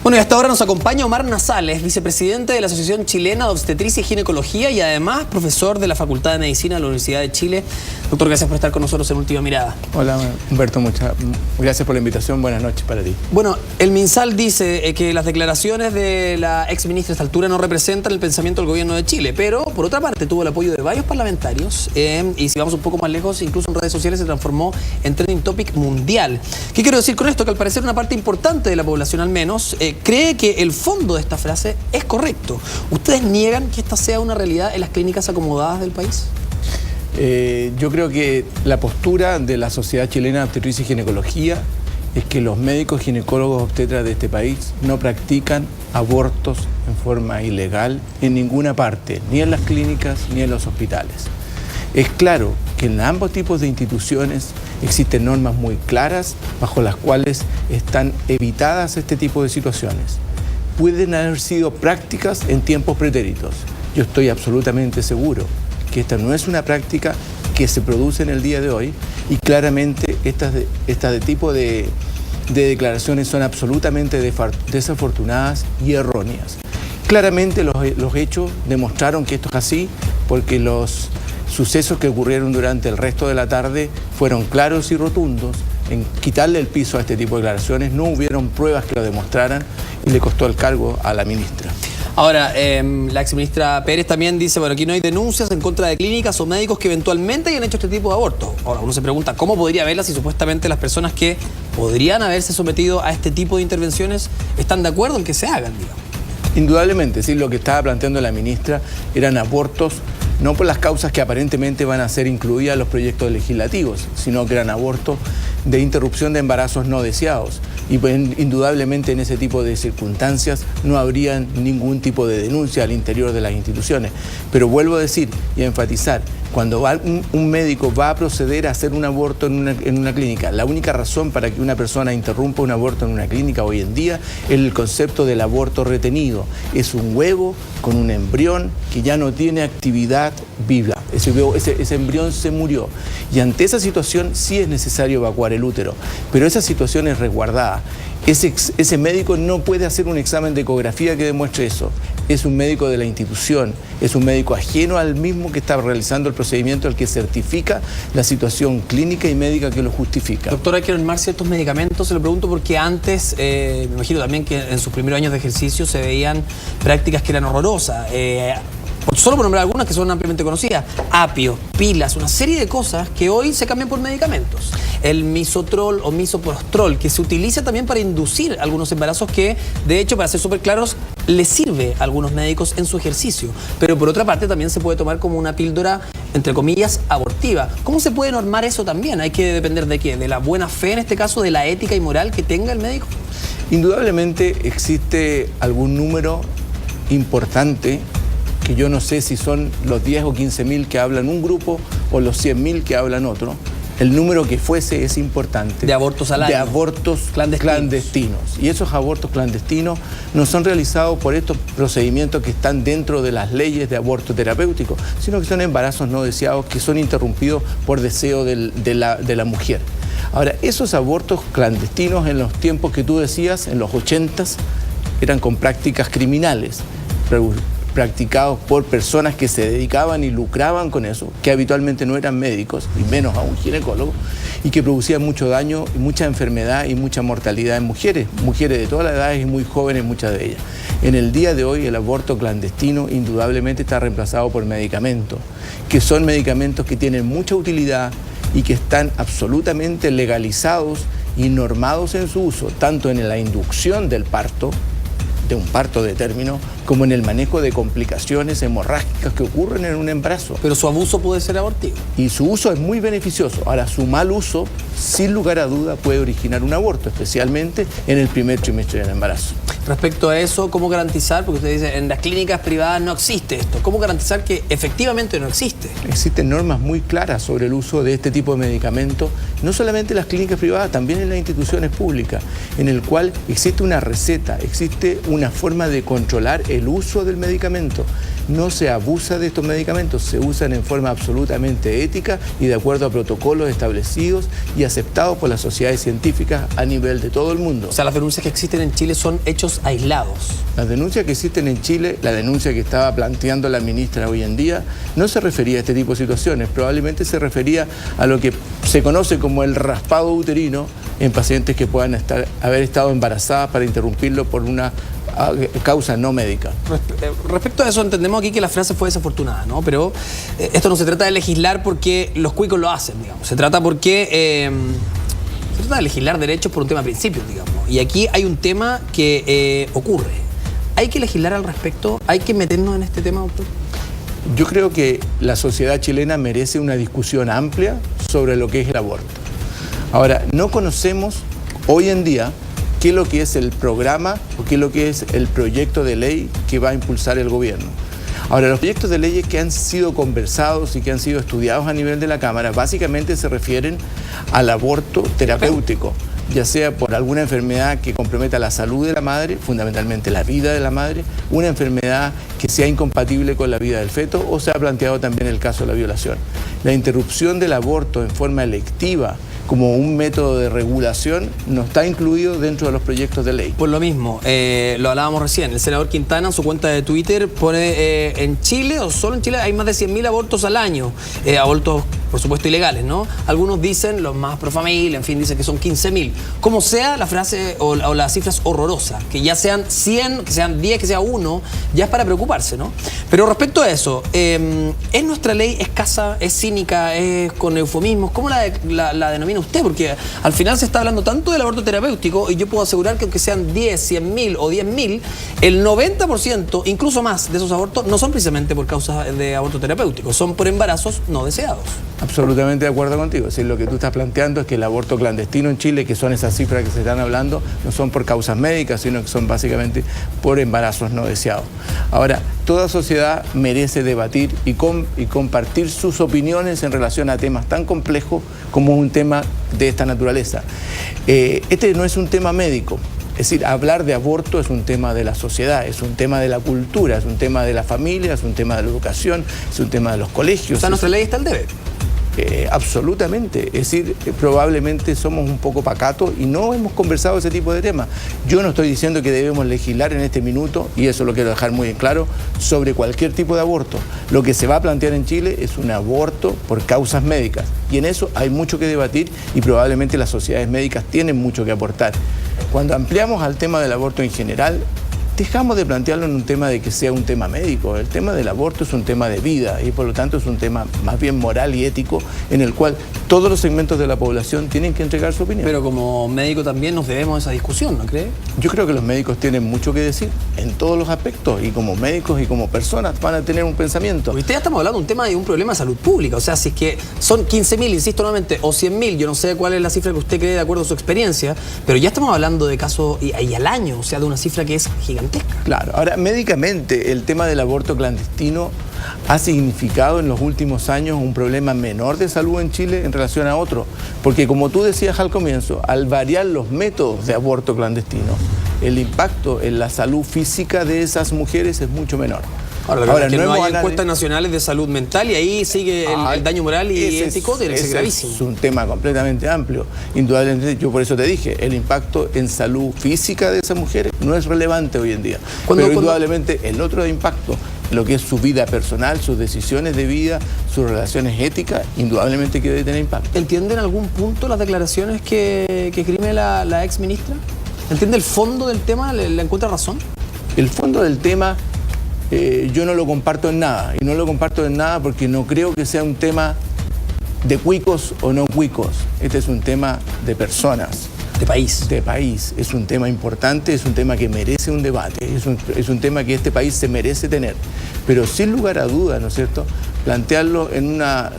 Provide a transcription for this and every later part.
Bueno, y hasta ahora nos acompaña Omar Nasales, vicepresidente de la Asociación Chilena de Obstetricia y Ginecología y además profesor de la Facultad de Medicina de la Universidad de Chile. Doctor, gracias por estar con nosotros en Última Mirada. Hola Humberto, muchas gracias por la invitación. Buenas noches para ti. Bueno, el MinSal dice que las declaraciones de la exministra a esta altura no representan el pensamiento del gobierno de Chile, pero por otra parte tuvo el apoyo de varios parlamentarios y si vamos un poco más lejos, incluso en redes sociales se transformó en trending topic mundial. ¿Qué quiero decir con esto? Que al parecer una parte importante de la población al menos cree que el fondo de esta frase es correcto. ¿Ustedes niegan que esta sea una realidad en las clínicas acomodadas del país? Yo creo que la postura de la Sociedad Chilena de Obstetricia y Ginecología es que los médicos ginecólogos obstetras de este país no practican abortos en forma ilegal en ninguna parte, ni en las clínicas ni en los hospitales. Es claro que en ambos tipos de instituciones existen normas muy claras bajo las cuales están evitadas este tipo de situaciones. Pueden haber sido prácticas en tiempos pretéritos. Yo estoy absolutamente seguro que esta no es una práctica que se produce en el día de hoy y claramente estas tipo de declaraciones son absolutamente desafortunadas y erróneas. Claramente los hechos demostraron que esto es así porque los sucesos que ocurrieron durante el resto de la tarde fueron claros y rotundos en quitarle el piso a este tipo de declaraciones. No hubieron pruebas que lo demostraran y le costó el cargo a la ministra. Ahora, la exministra Pérez también dice, bueno, aquí no hay denuncias en contra de clínicas o médicos que eventualmente hayan hecho este tipo de abortos. Ahora, uno se pregunta, ¿cómo podría haberlas si supuestamente las personas que podrían haberse sometido a este tipo de intervenciones están de acuerdo en que se hagan, digamos? Indudablemente, sí, lo que estaba planteando la ministra eran abortos no por las causas que aparentemente van a ser incluidas en los proyectos legislativos, sino que eran abortos de interrupción de embarazos no deseados. Y pues, indudablemente en ese tipo de circunstancias no habría ningún tipo de denuncia al interior de las instituciones. Pero vuelvo a decir y a enfatizar, cuando un médico va a proceder a hacer un aborto en una clínica, la única razón para que una persona interrumpa un aborto en una clínica hoy en día es el concepto del aborto retenido. Es un huevo con un embrión que ya no tiene actividad viva. Ese embrión se murió. Y ante esa situación sí es necesario evacuar el útero. Pero esa situación es resguardada. Ese médico no puede hacer un examen de ecografía que demuestre eso. Es un médico de la institución, es un médico ajeno al mismo que está realizando el procedimiento, el que certifica la situación clínica y médica que lo justifica. Doctor, hay que normal ciertos medicamentos, se lo pregunto porque antes, me imagino también que en sus primeros años de ejercicio se veían prácticas que eran horrorosas. Solo por nombrar algunas que son ampliamente conocidas, apio, pilas, una serie de cosas que hoy se cambian por medicamentos. El misoprostol o misoprostol, que se utiliza también para inducir algunos embarazos que, de hecho, para ser súper claros, les sirve a algunos médicos en su ejercicio. Pero por otra parte también se puede tomar como una píldora, entre comillas, abortiva. ¿Cómo se puede normar eso también? ¿Hay que depender de qué? ¿De la buena fe, en este caso, de la ética y moral que tenga el médico? Indudablemente existe algún número importante que yo no sé si son los 10 o 15.000 que hablan un grupo o los 100.000 que hablan otro. El número que fuese es importante. De abortos al año. De abortos clandestinos. Y esos abortos clandestinos no son realizados por estos procedimientos que están dentro de las leyes de aborto terapéutico, sino que son embarazos no deseados que son interrumpidos por deseo de la mujer. Ahora, esos abortos clandestinos en los tiempos que tú decías, en los 80s, eran con prácticas criminales, practicados por personas que se dedicaban y lucraban con eso, que habitualmente no eran médicos, y menos a un ginecólogo, y que producían mucho daño, mucha enfermedad y mucha mortalidad en mujeres de todas las edades y muy jóvenes muchas de ellas. En el día de hoy el aborto clandestino indudablemente está reemplazado por medicamentos, que son medicamentos que tienen mucha utilidad y que están absolutamente legalizados y normados en su uso, tanto en la inducción del parto, de un parto de término, como en el manejo de complicaciones hemorrágicas que ocurren en un embarazo. Pero su abuso puede ser abortivo. Y su uso es muy beneficioso. Ahora, su mal uso, sin lugar a duda, puede originar un aborto, especialmente en el primer trimestre del embarazo. Respecto a eso, ¿cómo garantizar? Porque usted dice, en las clínicas privadas no existe esto. ¿Cómo garantizar que efectivamente no existe? Existen normas muy claras sobre el uso de este tipo de medicamentos, no solamente en las clínicas privadas, también en las instituciones públicas, en el cual existe una receta, existe una forma de controlar el uso del medicamento. no se abusa de estos medicamentos, se usan en forma absolutamente ética y de acuerdo a protocolos establecidos y aceptados por las sociedades científicas a nivel de todo el mundo. O sea, las denuncias que existen en Chile son hechos aislados. Las denuncias que existen en Chile, la denuncia que estaba planteando la ministra hoy en día, no se refería a este tipo de situaciones, probablemente se refería a lo que se conoce como el raspado uterino en pacientes que puedan haber estado embarazadas para interrumpirlo por una causa no médica. Respecto a eso, entendemos aquí que la frase fue desafortunada, ¿no? Pero esto no se trata de legislar porque los cuicos lo hacen, digamos. Se trata porque se trata de legislar derechos por un tema de principios, digamos. Y aquí hay un tema que ocurre. ¿Hay que legislar al respecto? ¿Hay que meternos en este tema, doctor? Yo creo que la sociedad chilena merece una discusión amplia sobre lo que es el aborto. Ahora, no conocemos hoy en día qué es lo que es el programa o qué es lo que es el proyecto de ley que va a impulsar el gobierno. Ahora, los proyectos de leyes que han sido conversados y que han sido estudiados a nivel de la Cámara básicamente se refieren al aborto terapéutico, ya sea por alguna enfermedad que comprometa la salud de la madre, fundamentalmente la vida de la madre, una enfermedad que sea incompatible con la vida del feto, o se ha planteado también el caso de la violación. La interrupción del aborto en forma electiva como un método de regulación no está incluido dentro de los proyectos de ley. Por lo mismo, lo hablábamos recién, el senador Quintana en su cuenta de Twitter pone en Chile, o solo en Chile, hay más de 100.000 abortos al año, abortos por supuesto ilegales, ¿no? Algunos dicen, los más pro familia, en fin, dicen que son 15.000. Como sea, la frase o la cifra es horrorosa, que ya sean 100, que sean 10, que sea 1, ya es para preocuparse, ¿no? Pero respecto a eso, ¿es nuestra ley escasa, es cínica, es con eufemismos? ¿Cómo la denomina usted? Porque al final se está hablando tanto del aborto terapéutico y yo puedo asegurar que aunque sean 10, 100.000 o 10.000, el 90%, incluso más, de esos abortos no son precisamente por causa de aborto terapéutico, son por embarazos no deseados. Absolutamente de acuerdo contigo. Es decir, lo que tú estás planteando es que el aborto clandestino en Chile, que son esas cifras que se están hablando, no son por causas médicas, sino que son básicamente por embarazos no deseados. Ahora, toda sociedad merece debatir y compartir sus opiniones en relación a temas tan complejos como un tema de esta naturaleza. Este no es un tema médico. Es decir, hablar de aborto es un tema de la sociedad, es un tema de la cultura, es un tema de la familia, es un tema de la educación, es un tema de los colegios. O sea, nuestra ley está al debe. Absolutamente, es decir, probablemente somos un poco pacatos y no hemos conversado ese tipo de temas. Yo no estoy diciendo que debemos legislar en este minuto, y eso lo quiero dejar muy en claro, sobre cualquier tipo de aborto. Lo que se va a plantear en Chile es un aborto por causas médicas, y en eso hay mucho que debatir y probablemente las sociedades médicas tienen mucho que aportar. Cuando ampliamos al tema del aborto en general, dejamos de plantearlo en un tema de que sea un tema médico. El tema del aborto es un tema de vida y por lo tanto es un tema más bien moral y ético en el cual todos los segmentos de la población tienen que entregar su opinión. Pero como médico también nos debemos a esa discusión, ¿no cree? Yo creo que los médicos tienen mucho que decir en todos los aspectos y como médicos y como personas van a tener un pensamiento. Hoy ya estamos hablando de un tema de un problema de salud pública. O sea, si es que son 15.000, insisto nuevamente, o 100.000, yo no sé cuál es la cifra que usted cree de acuerdo a su experiencia, pero ya estamos hablando de casos y al año, o sea, de una cifra que es gigantesca. Claro, ahora médicamente el tema del aborto clandestino ha significado en los últimos años un problema menor de salud en Chile en relación a otro, porque como tú decías al comienzo, al variar los métodos de aborto clandestino, el impacto en la salud física de esas mujeres es mucho menor. Ahora es que no hay encuestas nacionales de salud mental y ahí sigue el daño moral y ético de ser gravísimo. Es un tema completamente amplio. Indudablemente, yo por eso te dije, el impacto en salud física de esas mujeres no es relevante hoy en día. Pero indudablemente el otro impacto, lo que es su vida personal, sus decisiones de vida, sus relaciones éticas, indudablemente que debe tener impacto. ¿Entiende en algún punto las declaraciones que escribe la ex ministra? ¿Entiende el fondo del tema? ¿Le encuentra razón? El fondo del tema yo no lo comparto en nada, y no lo comparto en nada porque no creo que sea un tema de cuicos o no cuicos. Este es un tema de personas. De país. De país. Es un tema importante, es un tema que merece un debate, es un tema que este país se merece tener. Pero sin lugar a dudas, ¿no es cierto?, plantearlo en una,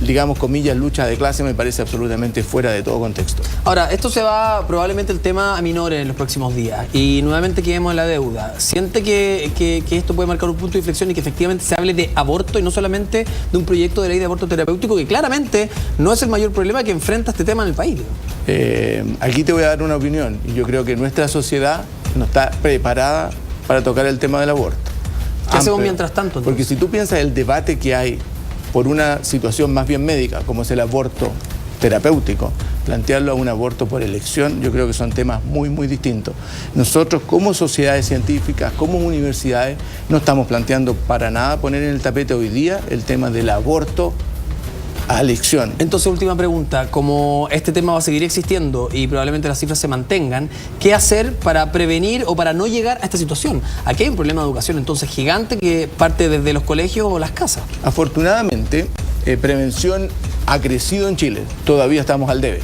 digamos, comillas, lucha de clase me parece absolutamente fuera de todo contexto. Ahora, esto se va probablemente el tema a minores en los próximos días y nuevamente quedemos en la deuda. ¿Siente que esto puede marcar un punto de inflexión y que efectivamente se hable de aborto y no solamente de un proyecto de ley de aborto terapéutico que claramente no es el mayor problema que enfrenta este tema en el país? Aquí te voy a dar una opinión y yo creo que nuestra sociedad no está preparada para tocar el tema del aborto. ¿Qué hacemos amplio. mientras tanto, entonces? Porque si tú piensas el debate que hay por una situación más bien médica, como es el aborto terapéutico, plantearlo a un aborto por elección, yo creo que son temas muy, muy distintos. Nosotros como sociedades científicas, como universidades, no estamos planteando para nada poner en el tapete hoy día el tema del aborto a elección. Entonces, última pregunta, como este tema va a seguir existiendo y probablemente las cifras se mantengan, ¿qué hacer para prevenir o para no llegar a esta situación? Aquí hay un problema de educación entonces gigante que parte desde los colegios o las casas. Afortunadamente, prevención ha crecido en Chile, todavía estamos al debe.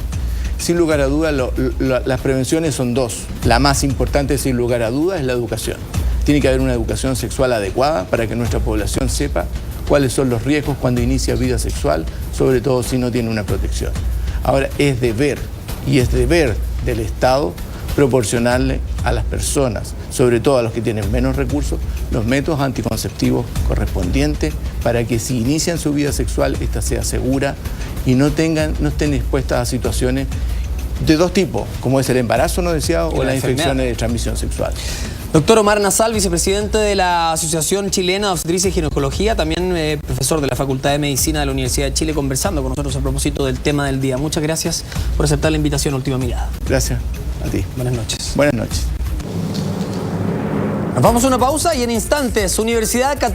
Sin lugar a dudas, las prevenciones son dos. La más importante, sin lugar a dudas, es la educación. Tiene que haber una educación sexual adecuada para que nuestra población sepa cuáles son los riesgos cuando inicia vida sexual, sobre todo si no tiene una protección. Ahora, es deber del Estado proporcionarle a las personas, sobre todo a los que tienen menos recursos, los métodos anticonceptivos correspondientes para que si inician su vida sexual, esta sea segura y no estén expuestas a situaciones de dos tipos, como es el embarazo no deseado o las infecciones de transmisión sexual. Doctor Omar Nasal, vicepresidente de la Asociación Chilena de Obstetricia y Ginecología, también profesor de la Facultad de Medicina de la Universidad de Chile, conversando con nosotros a propósito del tema del día. Muchas gracias por aceptar la invitación a Última Mirada. Gracias a ti. Buenas noches. Buenas noches. Nos vamos a una pausa y en instantes, Universidad Católica.